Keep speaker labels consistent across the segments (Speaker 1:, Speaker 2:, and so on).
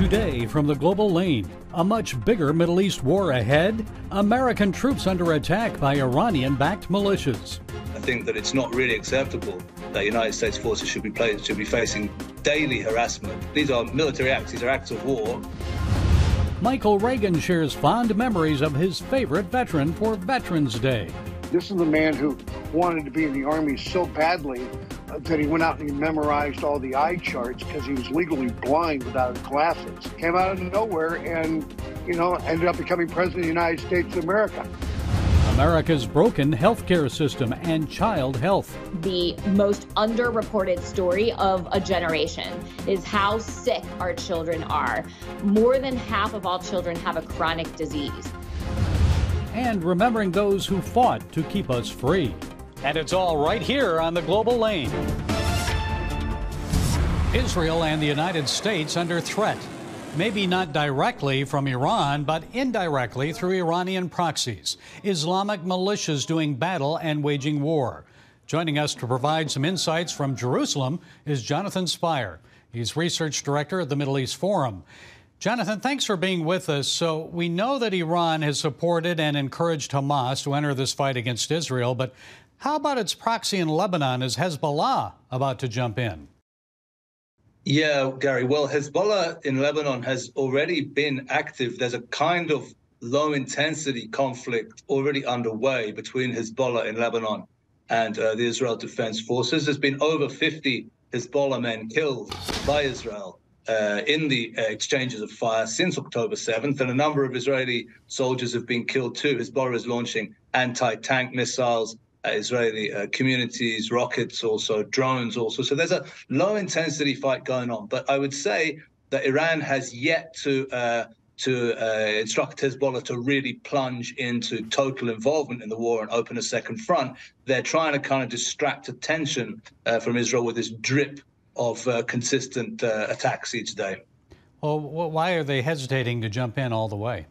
Speaker 1: Today from the global lane, a much bigger Middle East war ahead, American troops under attack by Iranian-backed militias.
Speaker 2: I think that it's not really acceptable that United States forces should be facing daily harassment. These are military acts, these are acts of war.
Speaker 1: Michael Reagan shares fond memories of his favorite veteran for Veterans Day.
Speaker 3: This is the man who wanted to be in the Army so badly that he went out and he memorized all the eye charts because he was legally blind without his glasses. Came out of nowhere and, ended up becoming President of the United States of America.
Speaker 1: America's broken healthcare system and child health.
Speaker 4: The most underreported story of a generation is how sick our children are. More than half of all children have a chronic disease.
Speaker 1: And remembering those who fought to keep us free. And it's all right here on the global lane. Israel and the United States under threat. Maybe not directly from Iran, but indirectly through Iranian proxies. Islamic militias doing battle and waging war. Joining us to provide some insights from Jerusalem is Jonathan Spire. He's research director at the Middle East Forum. Jonathan, thanks for being with us. So we know that Iran has supported and encouraged Hamas to enter this fight against Israel, but how about its proxy in Lebanon? Is Hezbollah about to jump in?
Speaker 2: Yeah, Gary. Well, Hezbollah in Lebanon has already been active. There's a kind of low-intensity conflict already underway between Hezbollah in Lebanon and the Israel Defense Forces. There's been over 50 Hezbollah men killed by Israel in the exchanges of fire since October 7th, and a number of Israeli soldiers have been killed too. Hezbollah is launching anti-tank missiles, Israeli communities, rockets, also drones also. So there's a low-intensity fight going on. But I would say that Iran has yet to instruct Hezbollah to really plunge into total involvement in the war and open a second front. They're trying to kind of distract attention from Israel with this drip of consistent attacks each day.
Speaker 1: Well, why are they hesitating to jump in all the way?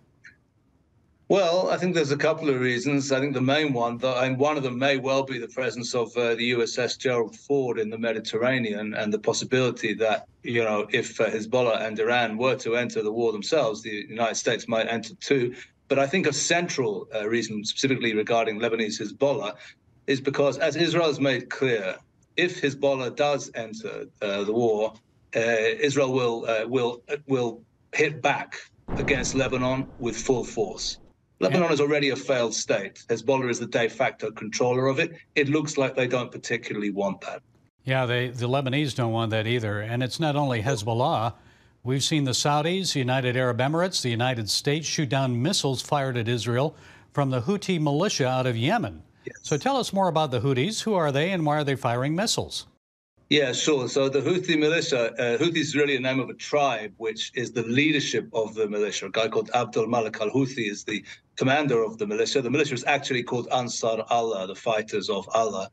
Speaker 2: Well, I think there's a couple of reasons. I think the main one, and one of them may well be the presence of the USS Gerald Ford in the Mediterranean and the possibility that, if Hezbollah and Iran were to enter the war themselves, the United States might enter too. But I think a central reason, specifically regarding Lebanese Hezbollah, is because, as Israel has made clear, if Hezbollah does enter the war, Israel will hit back against Lebanon with full force. Lebanon is already a failed state. Hezbollah is the de facto controller of it. It looks like they don't particularly want that.
Speaker 1: Yeah, the Lebanese don't want that either. And it's not only Hezbollah. We've seen the Saudis, the United Arab Emirates, the United States shoot down missiles fired at Israel from the Houthi militia out of Yemen. Yes. So tell us more about the Houthis. Who are they and why are they firing missiles?
Speaker 2: Yeah, sure. So the Houthi militia, Houthi is really a name of a tribe, which is the leadership of the militia. A guy called Abdul Malik al-Houthi is the commander of the militia. The militia is actually called Ansar Allah, the fighters of Allah,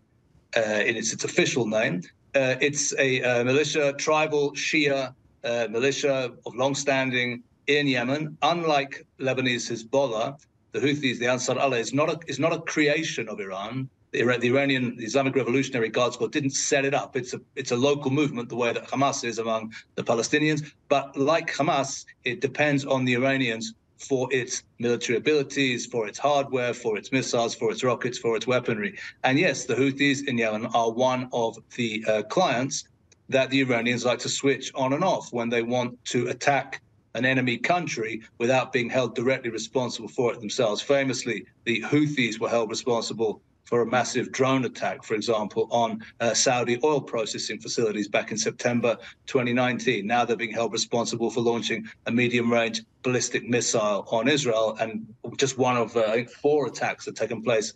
Speaker 2: in its official name. It's a militia, tribal Shia militia of long-standing in Yemen. Unlike Lebanese Hezbollah, the Houthis, the Ansar Allah, is not a creation of Iran. The Iranian Islamic Revolutionary Guards Corps didn't set it up. It's a local movement, the way that Hamas is among the Palestinians. But like Hamas, it depends on the Iranians for its military abilities, for its hardware, for its missiles, for its rockets, for its weaponry. And yes, the Houthis in Yemen are one of the clients that the Iranians like to switch on and off when they want to attack an enemy country without being held directly responsible for it themselves. Famously, the Houthis were held responsible for a massive drone attack, for example, on Saudi oil processing facilities back in September 2019. Now they're being held responsible for launching a medium-range ballistic missile on Israel, and just one of, I think, 4 attacks have taken place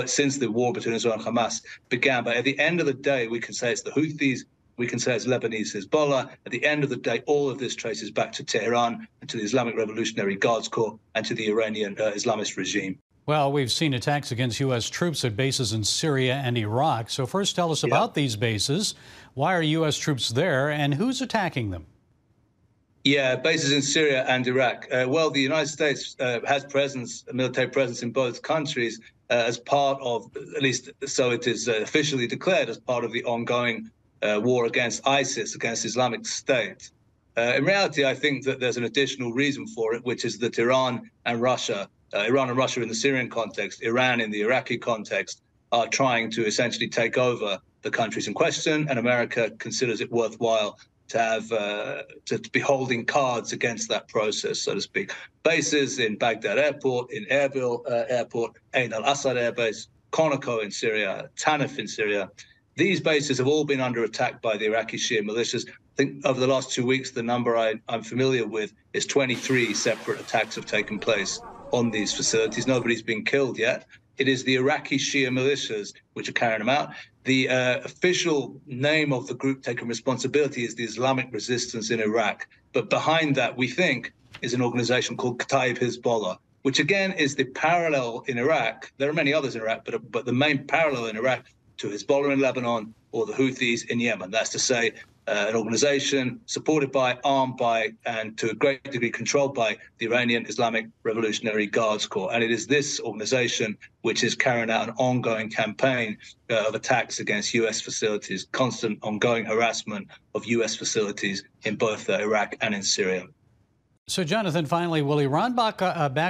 Speaker 2: since the war between Israel and Hamas began. But at the end of the day, we can say it's the Houthis, we can say it's Lebanese Hezbollah. At the end of the day, all of this traces back to Tehran and to the Islamic Revolutionary Guards Corps and to the Iranian Islamist regime.
Speaker 1: Well, we've seen attacks against U.S. troops at bases in Syria and Iraq. So first tell us about these bases. Why are U.S. troops there and who's attacking them?
Speaker 2: Yeah, bases in Syria and Iraq. Well, the United States has military presence in both countries as part of, at least so it is officially declared, as part of the ongoing war against ISIS, against Islamic State. In reality, I think that there's an additional reason for it, which is that Iran and Russia in the Syrian context, Iran in the Iraqi context, are trying to essentially take over the countries in question, and America considers it worthwhile to have to be holding cards against that process, so to speak. Bases in Baghdad Airport, in Erbil Airport, Ain al-Assad Air Base, Conoco in Syria, Tanif in Syria. These bases have all been under attack by the Iraqi Shia militias. I think over the last 2 weeks, the number I'm familiar with is 23 separate attacks have taken place on these facilities. Nobody's been killed yet. It is the Iraqi Shia militias which are carrying them out. The official name of the group taking responsibility is the Islamic Resistance in Iraq. But behind that, we think, is an organization called Kataib Hezbollah, which again is the parallel in Iraq. There are many others in Iraq, but the main parallel in Iraq to Hezbollah in Lebanon or the Houthis in Yemen. That's to say, an organization supported by, armed by, and to a great degree controlled by the Iranian Islamic Revolutionary Guards Corps. And it is this organization which is carrying out an ongoing campaign of attacks against U.S. facilities, constant ongoing harassment of U.S. facilities in both Iraq and in Syria.
Speaker 1: So, Jonathan, finally, will Iran back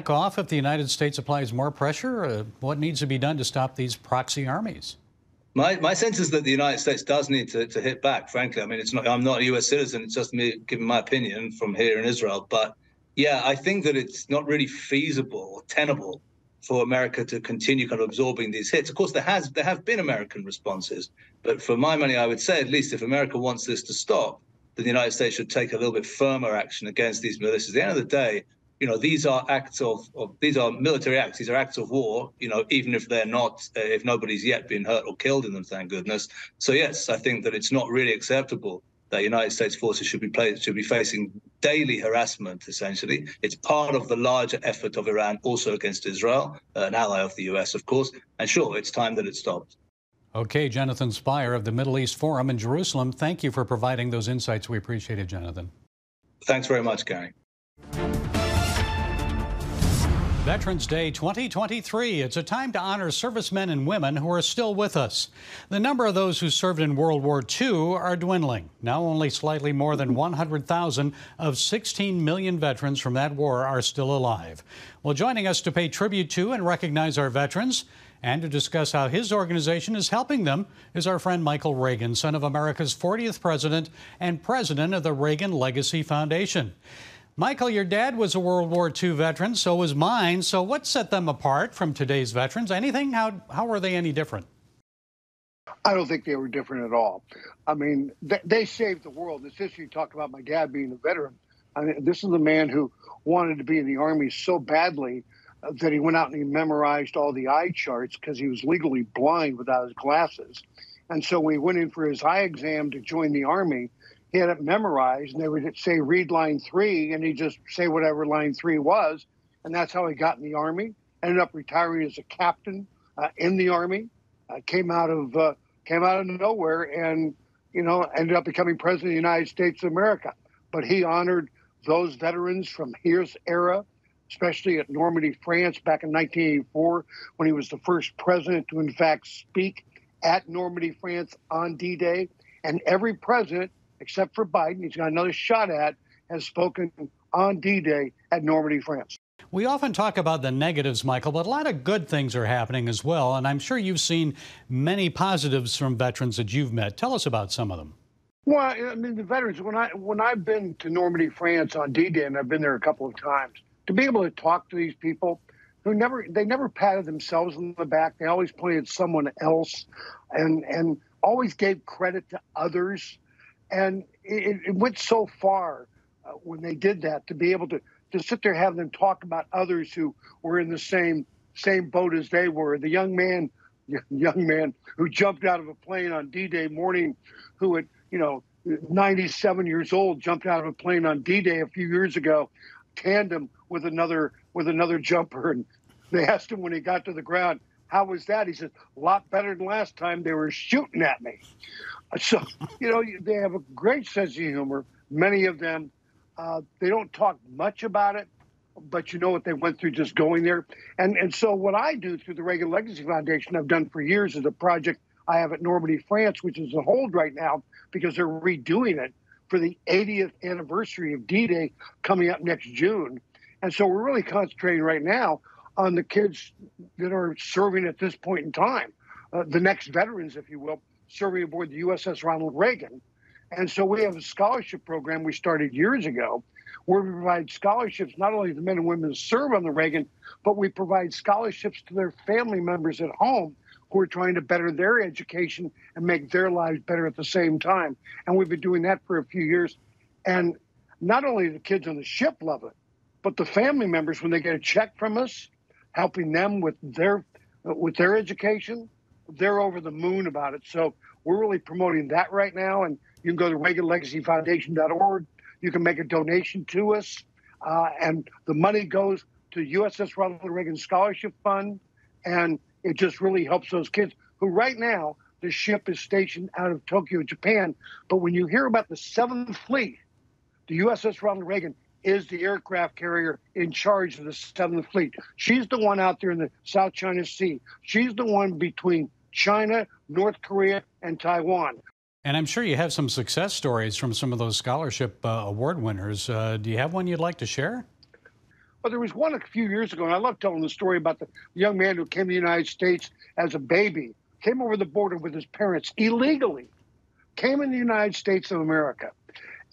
Speaker 1: off if the United States applies more pressure? What needs to be done to stop these proxy armies?
Speaker 2: My sense is that the United States does need to hit back, frankly. I mean, I'm not a U.S. citizen. It's just me giving my opinion from here in Israel. But, yeah, I think that it's not really feasible or tenable for America to continue kind of absorbing these hits. Of course, there have been American responses. But for my money, I would say, at least if America wants this to stop, then the United States should take a little bit firmer action against these militias. At the end of the day, you know, these are acts these are military acts. These are acts of war, you know, even if they're not, if nobody's yet been hurt or killed in them, thank goodness. So, yes, I think that it's not really acceptable that United States forces should be facing daily harassment, essentially. It's part of the larger effort of Iran also against Israel, an ally of the U.S., of course. And sure, it's time that it stopped.
Speaker 1: Okay, Jonathan Spire of the Middle East Forum in Jerusalem, thank you for providing those insights. We appreciate it, Jonathan.
Speaker 2: Thanks very much, Gary.
Speaker 1: Veterans Day 2023. It's a time to honor servicemen and women who are still with us. The number of those who served in World War II are dwindling. Now only slightly more than 100,000 of 16 million veterans from that war are still alive. Well, joining us to pay tribute to and recognize our veterans and to discuss how his organization is helping them is our friend Michael Reagan, son of America's 40th president and president of the Reagan Legacy Foundation. Michael, your dad was a World War II veteran, so was mine. So what set them apart from today's veterans? Anything? How were they any different?
Speaker 3: I don't think they were different at all. I mean, they saved the world. It's just you talk about my dad being a veteran. I mean, this is the man who wanted to be in the Army so badly that he went out and he memorized all the eye charts because he was legally blind without his glasses. And so when he went in for his eye exam to join the Army, he had it memorized, and they would say, read line 3, and he'd just say whatever line 3 was. And that's how he got in the Army, ended up retiring as a captain in the Army, came out of nowhere and, you know, ended up becoming president of the United States of America. But he honored those veterans from his era, especially at Normandy, France, back in 1984, when he was the first president to, in fact, speak at Normandy, France on D-Day. And every president, except for Biden, he's got another shot at, has spoken on D-Day at Normandy, France.
Speaker 1: We often talk about the negatives, Michael, but a lot of good things are happening as well. And I'm sure you've seen many positives from veterans that you've met. Tell us about some of them.
Speaker 3: Well, I mean, the veterans, when I've been to Normandy, France on D-Day, and I've been there a couple of times, to be able to talk to these people who never patted themselves on the back. They always pointed at someone else and always gave credit to others. And it went so far when they did that, to be able to sit there, have them talk about others who were in the same boat as they were. The young man who jumped out of a plane on D-Day morning, who at 97 years old, jumped out of a plane on D-Day a few years ago, tandem with another jumper. And they asked him when he got to the ground, how was that? He said, a lot better than last time. They were shooting at me. So, they have a great sense of humor. Many of them, they don't talk much about it, but you know what they went through just going there. And so what I do through the Reagan Legacy Foundation, I've done for years, is a project I have at Normandy, France, which is on hold right now because they're redoing it, for the 80th anniversary of D-Day coming up next June. And so we're really concentrating right now on the kids that are serving at this point in time, the next veterans, if you will, serving aboard the USS Ronald Reagan. And so we have a scholarship program we started years ago where we provide scholarships not only to men and women who serve on the Reagan, but we provide scholarships to their family members at home who are trying to better their education and make their lives better at the same time. And we've been doing that for a few years. And not only the kids on the ship love it, but the family members, when they get a check from us, helping them with their education, they're over the moon about it. So we're really promoting that right now. And you can go to ReaganLegacyFoundation.org. You can make a donation to us. And the money goes to USS Ronald Reagan Scholarship Fund. And it just really helps those kids who right now, the ship is stationed out of Tokyo, Japan. But when you hear about the 7th Fleet, the USS Ronald Reagan is the aircraft carrier in charge of the 7th Fleet. She's the one out there in the South China Sea. She's the one between China, North Korea, and Taiwan.
Speaker 1: And I'm sure you have some success stories from some of those scholarship award winners. Do you have one you'd like to share?
Speaker 3: Well, there was one a few years ago, and I love telling the story about the young man who came to the United States as a baby, came over the border with his parents illegally, came in the United States of America.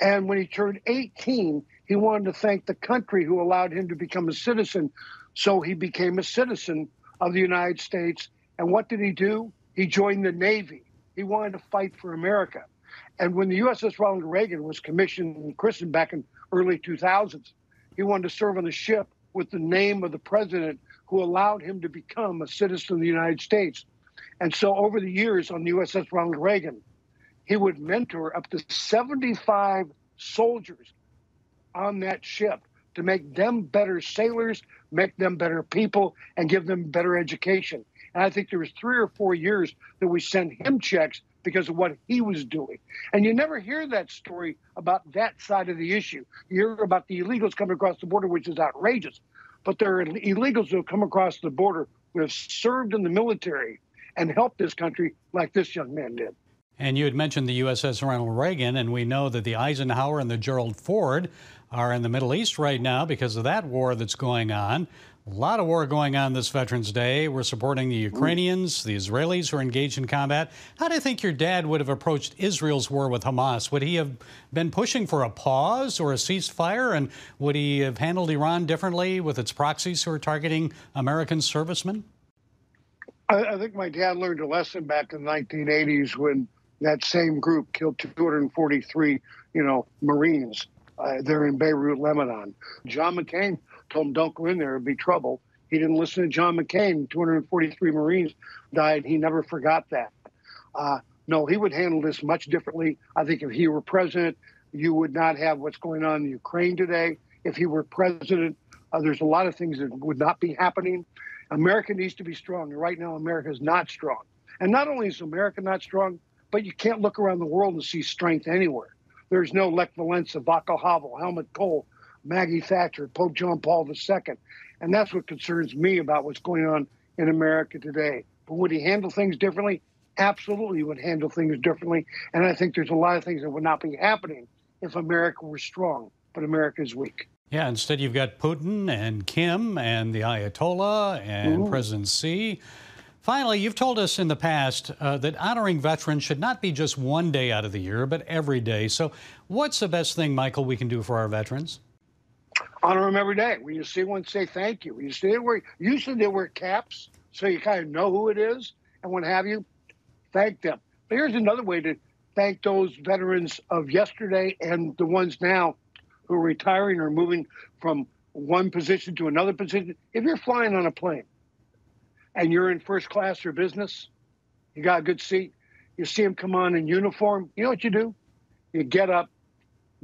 Speaker 3: And when he turned 18, he wanted to thank the country who allowed him to become a citizen. So he became a citizen of the United States. And what did he do? He joined the Navy. He wanted to fight for America. And when the USS Ronald Reagan was commissioned and christened back in early 2000s, he wanted to serve on the ship with the name of the president who allowed him to become a citizen of the United States. And so over the years on the USS Ronald Reagan, he would mentor up to 75 soldiers on that ship to make them better sailors, make them better people, and give them better education. And I think there was 3 or 4 years that we sent him checks because of what he was doing. And you never hear that story about that side of the issue. You hear about the illegals coming across the border, which is outrageous. But there are illegals who have come across the border who have served in the military and helped this country like this young man did.
Speaker 1: And you had mentioned the USS Ronald Reagan, and we know that the Eisenhower and the Gerald Ford are in the Middle East right now because of that war that's going on. A lot of war going on this Veterans Day. We're supporting the Ukrainians, the Israelis who are engaged in combat. How do you think your dad would have approached Israel's war with Hamas? Would he have been pushing for a pause or a ceasefire? And would he have handled Iran differently with its proxies who are targeting American servicemen?
Speaker 3: I think my dad learned a lesson back in the 1980s when that same group killed 243, Marines there in Beirut, Lebanon. John McCain told him, don't go in there, it'd be trouble. He didn't listen to John McCain. 243 Marines died. He never forgot that. No, he would handle this much differently. I think if he were president, you would not have what's going on in Ukraine today. If he were president, there's a lot of things that would not be happening. America needs to be strong. And right now, America is not strong. And not only is America not strong, but you can't look around the world and see strength anywhere. There's no Lech Walesa, Václav Havel, Helmut Kohl, Maggie Thatcher, Pope John Paul II. And that's what concerns me about what's going on in America today. But would he handle things differently? Absolutely, he would handle things differently. And I think there's a lot of things that would not be happening if America were strong. But America is weak.
Speaker 1: Yeah, instead you've got Putin and Kim and the Ayatollah and President Xi. Finally, you've told us in the past that honoring veterans should not be just one day out of the year, but every day. So what's the best thing, Michael, we can do for our veterans?
Speaker 3: Honor them every day. When you see one, say thank you. When you see they wear caps, so you kind of know who it is and what have you. Thank them. But here's another way to thank those veterans of yesterday and the ones now who are retiring or moving from one position to another position. If you're flying on a plane and you're in first class or business, you got a good seat, you see them come on in uniform, you know what you do? You get up,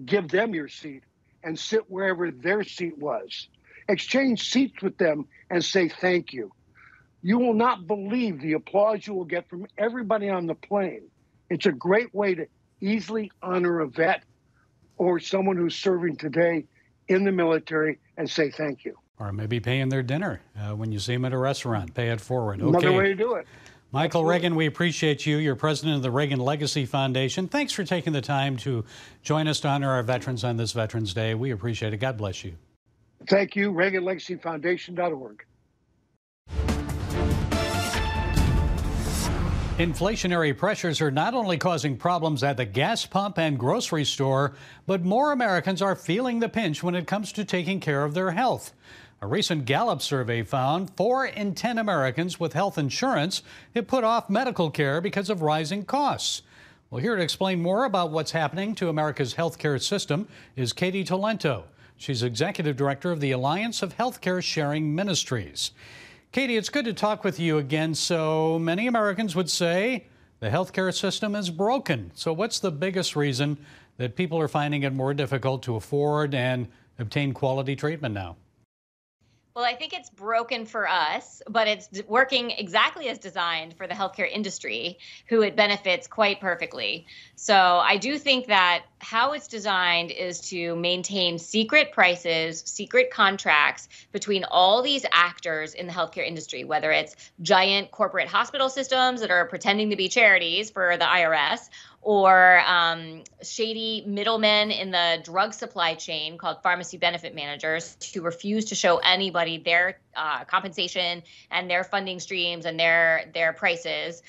Speaker 3: give them your seat, and sit wherever their seat was. Exchange seats with them and say thank you. You will not believe the applause you will get from everybody on the plane. It's a great way to easily honor a vet or someone who's serving today in the military and say thank you.
Speaker 1: Or maybe paying their dinner when you see them at a restaurant. Pay it forward. Okay.
Speaker 3: Another way to do it.
Speaker 1: Michael Reagan, we appreciate you. You're president of the Reagan Legacy Foundation. Thanks for taking the time to join us to honor our veterans on this Veterans Day. We appreciate it. God bless you.
Speaker 3: Thank you. ReaganLegacyFoundation.org.
Speaker 1: Inflationary pressures are not only causing problems at the gas pump and grocery store, but more Americans are feeling the pinch when it comes to taking care of their health. A recent Gallup survey found 4 in 10 Americans with health insurance have put off medical care because of rising costs. Well, here to explain more about what's happening to America's healthcare system is Katie Tolento. She's executive director of the Alliance of Healthcare Sharing Ministries. Katie, it's good to talk with you again. So many Americans would say the healthcare system is broken. So what's the biggest reason that people are finding it more difficult to afford and obtain quality treatment now?
Speaker 4: Well, I think it's broken for us, but it's working exactly as designed for the healthcare industry, who it benefits quite perfectly. So I do think that how it's designed is to maintain secret prices, secret contracts between all these actors in the healthcare industry, whether it's giant corporate hospital systems that are pretending to be charities for the IRS, or shady middlemen in the drug supply chain called pharmacy benefit managers who refuse to show anybody their compensation and their funding streams and their prices.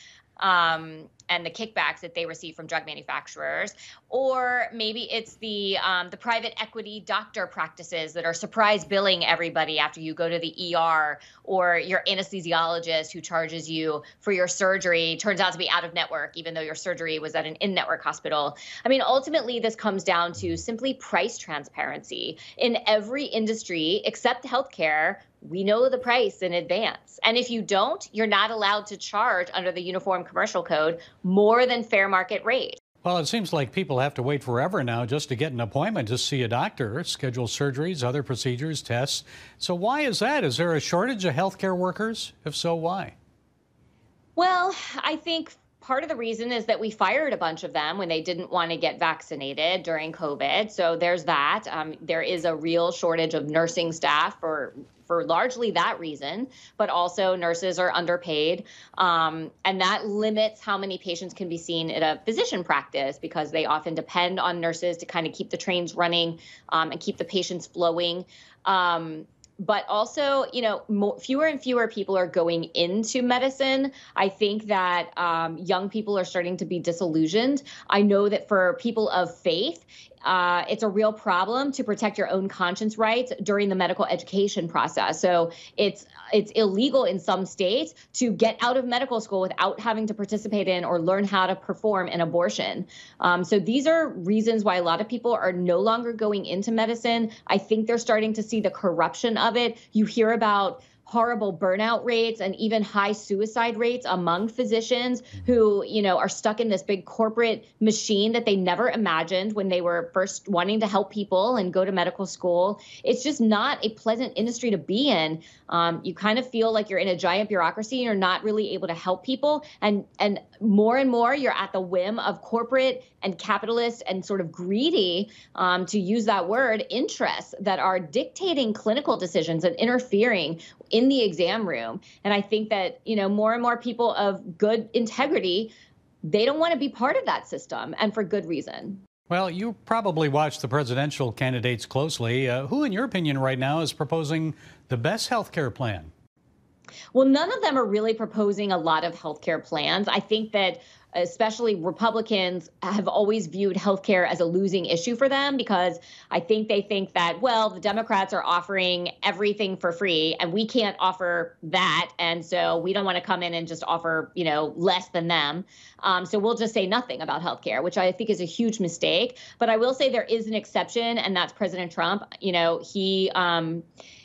Speaker 4: And the kickbacks that they receive from drug manufacturers, or maybe it's the private equity doctor practices that are surprise billing everybody after you go to the ER, or your anesthesiologist who charges you for your surgery turns out to be out of network, even though your surgery was at an in-network hospital. I mean, ultimately, this comes down to simply price transparency. In every industry except healthcare, we know the price in advance. And if you don't, you're not allowed to charge under the Uniform Commercial Code more than fair market rate.
Speaker 1: Well, it seems like people have to wait forever now just to get an appointment to see a doctor, schedule surgeries, other procedures, tests. So why is that? Is there a shortage of healthcare workers? If so, why?
Speaker 4: Well, I think part of the reason is that we fired a bunch of them when they didn't want to get vaccinated during COVID. So there's that. There is a real shortage of nursing staff for largely that reason, but also nurses are underpaid. And that limits how many patients can be seen at a physician practice, because they often depend on nurses to kind of keep the trains running and keep the patients flowing. But also, fewer and fewer people are going into medicine. I think that young people are starting to be disillusioned. I know that for people of faith, it's a real problem to protect your own conscience rights during the medical education process. So it's illegal in some states to get out of medical school without having to participate in or learn how to perform an abortion. So these are reasons why a lot of people are no longer going into medicine. I think they're starting to see the corruption of it. You hear about horrible burnout rates and even high suicide rates among physicians who, are stuck in this big corporate machine that they never imagined when they were first wanting to help people and go to medical school. It's just not a pleasant industry to be in. You kind of feel like you're in a giant bureaucracy and you're not really able to help people. And more you're at the whim of corporate and capitalist and sort of greedy, to use that word, interests that are dictating clinical decisions and interfering in the exam room. And I think that, more and more people of good integrity, they don't want to be part of that system, and for good reason.
Speaker 1: Well, you probably watch the presidential candidates closely. Who, in your opinion, right now is proposing the best health care plan?
Speaker 4: Well, none of them are really proposing a lot of healthcare plans. I think that especially Republicans have always viewed healthcare as a losing issue for them, because I think they think that, well, the Democrats are offering everything for free and we can't offer that. And so we don't want to come in and just offer, less than them. So we'll just say nothing about healthcare, which I think is a huge mistake. But I will say there is an exception, and that's President Trump.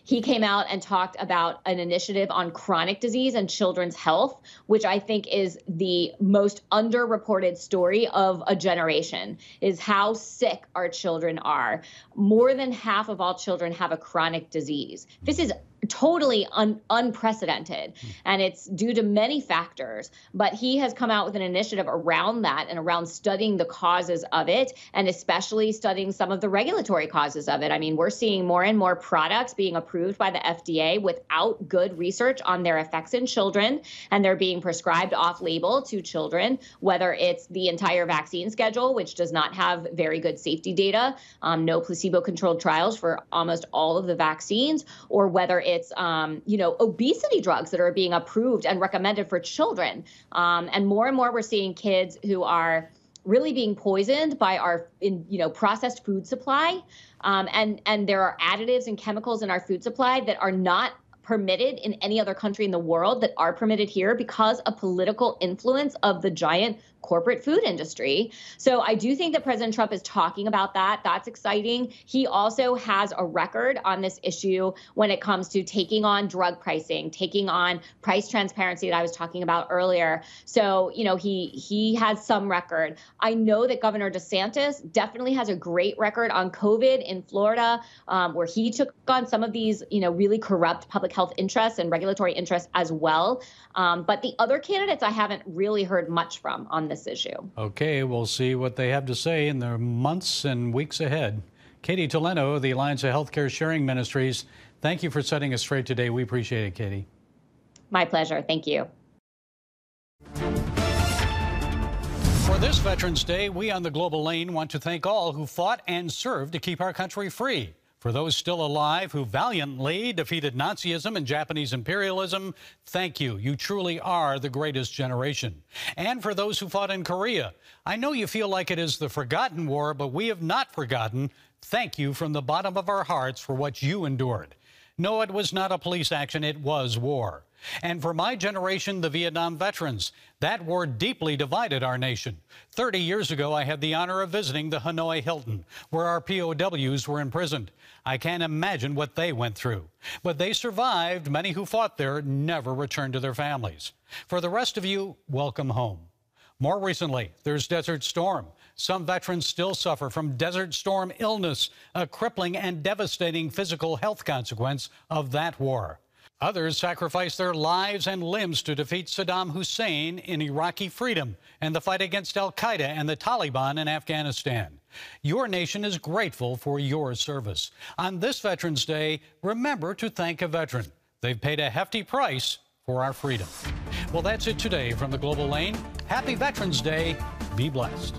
Speaker 4: He came out and talked about an initiative on chronic disease and children's health, which I think is the most underreported story of a generation, is how sick our children are. More than half of all children have a chronic disease. This is totally unprecedented, and it's due to many factors. But he has come out with an initiative around that and around studying the causes of it, and especially studying some of the regulatory causes of it. I mean, we're seeing more and more products being approved by the FDA without good research on their effects in children, and they're being prescribed off-label to children, whether it's the entire vaccine schedule, which does not have very good safety data, no placebo-controlled trials for almost all of the vaccines, or whether it's obesity drugs that are being approved and recommended for children. And more we're seeing kids who are really being poisoned by our processed food supply. And there are additives and chemicals in our food supply that are not permitted in any other country in the world that are permitted here because of political influence of the giant corporate food industry. So I do think that President Trump is talking about that. That's exciting. He also has a record on this issue when it comes to taking on drug pricing, taking on price transparency that I was talking about earlier. So, he has some record. I know that Governor DeSantis definitely has a great record on COVID in Florida, where he took on some of these, really corrupt public health interests and regulatory interests as well. But the other candidates I haven't really heard much from on this issue.
Speaker 1: Okay, we'll see what they have to say in the months and weeks ahead. Katie Toleno, the Alliance of Healthcare Sharing Ministries, thank you for setting us straight today. We appreciate it, Katie.
Speaker 4: My pleasure. Thank you.
Speaker 1: For this Veterans Day, we on the Global Lane want to thank all who fought and served to keep our country free. For those still alive who valiantly defeated Nazism and Japanese imperialism, thank you. You truly are the greatest generation. And for those who fought in Korea, I know you feel like it is the forgotten war, but we have not forgotten. Thank you from the bottom of our hearts for what you endured. No, it was not a police action, it was war. And for my generation, the Vietnam veterans, that war deeply divided our nation. 30 years ago, I had the honor of visiting the Hanoi Hilton, where our POWs were imprisoned. I can't imagine what they went through. But they survived. Many who fought there never returned to their families. For the rest of you, welcome home. More recently, there's Desert Storm. Some veterans still suffer from Desert Storm illness, a crippling and devastating physical health consequence of that war. Others sacrificed their lives and limbs to defeat Saddam Hussein in Iraqi freedom and the fight against al-Qaeda and the Taliban in Afghanistan. Your nation is grateful for your service. On this Veterans Day, remember to thank a veteran. They've paid a hefty price for our freedom. Well, that's it today from the Global Lane. Happy Veterans Day. Be blessed.